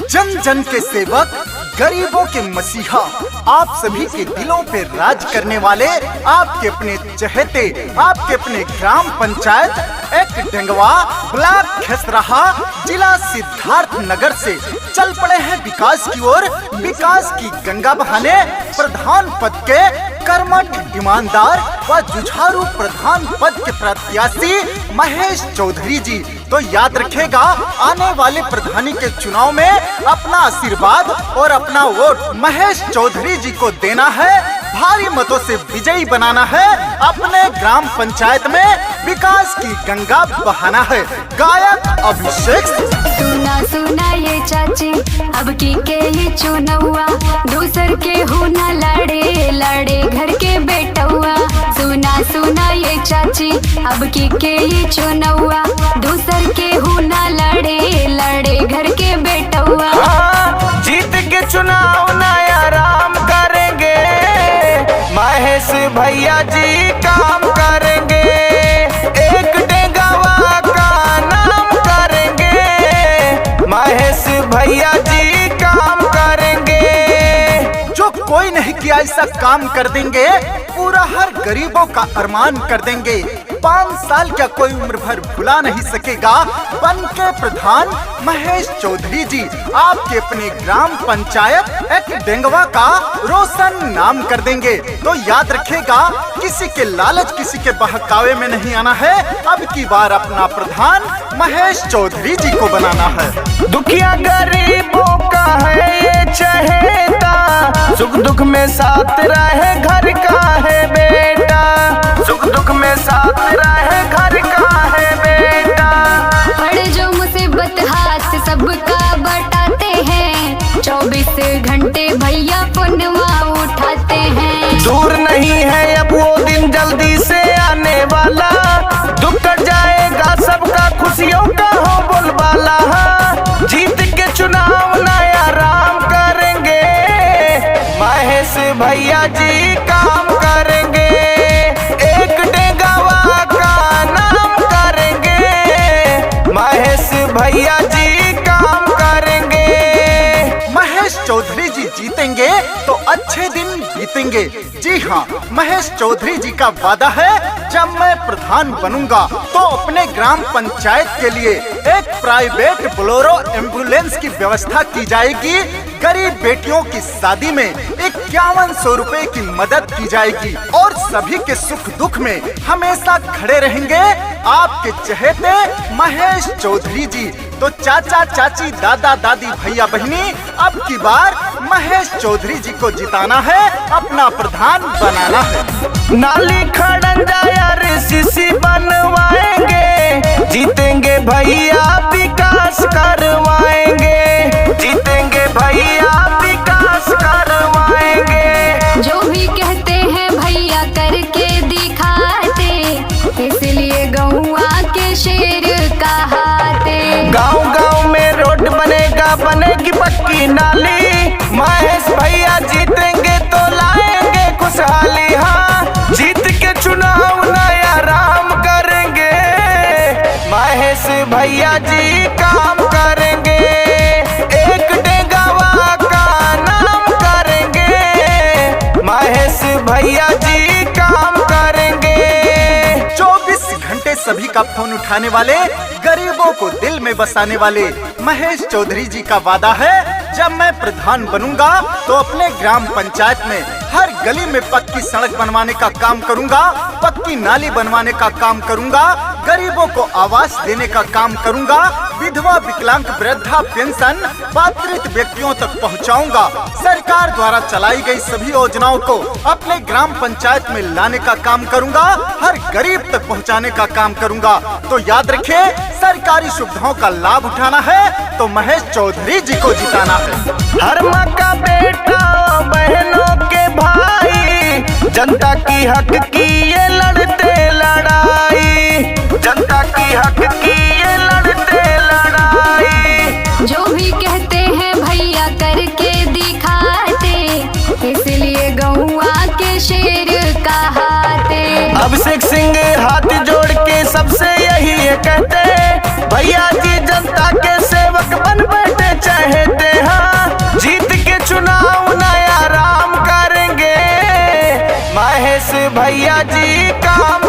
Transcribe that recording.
जन जन के सेवक, गरीबों के मसीहा, आप सभी के दिलों पे राज करने वाले, आपके अपने चहेते, आपके अपने ग्राम पंचायत एक डेंगवा ब्लॉक खसराहा जिला सिद्धार्थ नगर से चल पड़े हैं विकास की ओर। विकास की गंगा बहाने प्रधान पद के कर्मठ, ईमानदार व जुझारू प्रधान पद के प्रत्याशी महेश चौधरी जी। तो याद रखेगा, आने वाले प्रधानी के चुनाव में अपना आशीर्वाद और अपना वोट महेश चौधरी जी को देना है, भारी मतों से विजयी बनाना है, अपने ग्राम पंचायत में विकास की गंगा बहाना है। गायक अभिषेक। सुना सुना ये चाची, अब की के ही चुनौआ, दूसर के हो न लड़े लड़े घर के बेटौआ। सुना सुना ये चाची, अब की के ही चुनौआ, दूसर के हो न लड़े लड़े घर के बेटौआ। जीत के चुनाव नया राम करेंगे, महेश भैया जी काम करेंगे, एक डेंगवा का नाम करेंगे, महेश भैया जी काम करेंगे। जो कोई नहीं किया ऐसा काम कर देंगे, पूरा हर गरीबों का अरमान कर देंगे। 5 साल क्या कोई उम्र भर भुला नहीं सकेगा। बन के प्रधान महेश चौधरी जी आपके अपने ग्राम पंचायत एक डेंगवा का रोशन नाम कर देंगे। तो याद रखेगा, किसी के लालच, किसी के बहकावे में नहीं आना है। अब की बार अपना प्रधान महेश चौधरी जी को बनाना है। दुखिया गरीबों का है ये चहेता, सुख दुख में साथ रहे घर का है बेटा, सुख दुख में साथ रहे घर का है बेटा। पड़े जो मुसीबत हाथ सबका बटाते हैं, 24 घंटे भैया पुनवा उठाते हैं। दूर नहीं है अब वो दिन, जल्दी से आने वाला, दुख कट जाएगा सबका, खुशियों का हो बोलबाला। जीत के चुनाव नया राम करेंगे, महेश भैया जी काम करेंगे, एक डेंगवा का नाम करेंगे, महेश भैया जी काम करेंगे। महेश चौधरी जी जीतेंगे तो अच्छे दिन बीतेंगे। जी हाँ, महेश चौधरी जी का वादा है, जब मैं प्रधान बनूंगा तो अपने ग्राम पंचायत के लिए एक प्राइवेट बोलेरो एम्बुलेंस की व्यवस्था की जाएगी। गरीब बेटियों की शादी में 5100 रुपए की मदद की जाएगी और सभी के सुख दुख में हमेशा खड़े रहेंगे आपके चहेते महेश चौधरी जी। तो चाचा चाची, दादा दादी, भैया बहनी, अब की बार महेश चौधरी जी को जिताना है, अपना प्रधान बनाना है। नाली खड़ंजा RCC बनवाएंगे, जीतेंगे भैया विकास करवाएंगे, जीतेंगे भैया विकास करवाएंगे। जो भी कहते हैं भैया करके दिखाते, इसलिए गौआ के शेर कहाते। गांव गांव में रोड बनेगा, बनेगी पक्की नाली, महेश भैया जीतेंगे तो लाएंगे खुशहाली। हाँ, जीत के चुनाव नया राम करेंगे, महेश भैया जी काम करेंगे, एक डेंगवा का नाम करेंगे, महेश भैया जी काम करेंगे। 24 घंटे सभी का फोन उठाने वाले, गरीबों को दिल में बसाने वाले महेश चौधरी जी का वादा है, जब मैं प्रधान बनूंगा तो अपने ग्राम पंचायत में हर गली में पक्की सड़क बनवाने का काम करूंगा, पक्की नाली बनवाने का काम करूंगा, गरीबों को आवास देने का काम करूंगा, विधवा विकलांग वृद्धा पेंशन पात्रित व्यक्तियों तक पहुंचाऊंगा। सरकार द्वारा चलाई गई सभी योजनाओं को अपने ग्राम पंचायत में लाने का काम करूंगा, हर गरीब तक पहुंचाने का काम करूंगा। तो याद रखिए, सरकारी सुविधाओं का लाभ उठाना है तो महेश चौधरी जी को जिताना है। हर माँ का बेटा, बहनों के भाई, जनता की हक की ये लड़ते लड़ाई, जनता की हक की ये लड़ते लड़ाई। जो भी कहते हैं भैया करके दिखाते, इसलिए गौआ के शेर कहाते। अभिषेक सिंह हाथ जोड़ के सबसे यही कहते, भैया जी जनता के सेवक बन बैठे चहेते हैं, जीत के चुनाव नया राम करेंगे। महेश भैया जी काम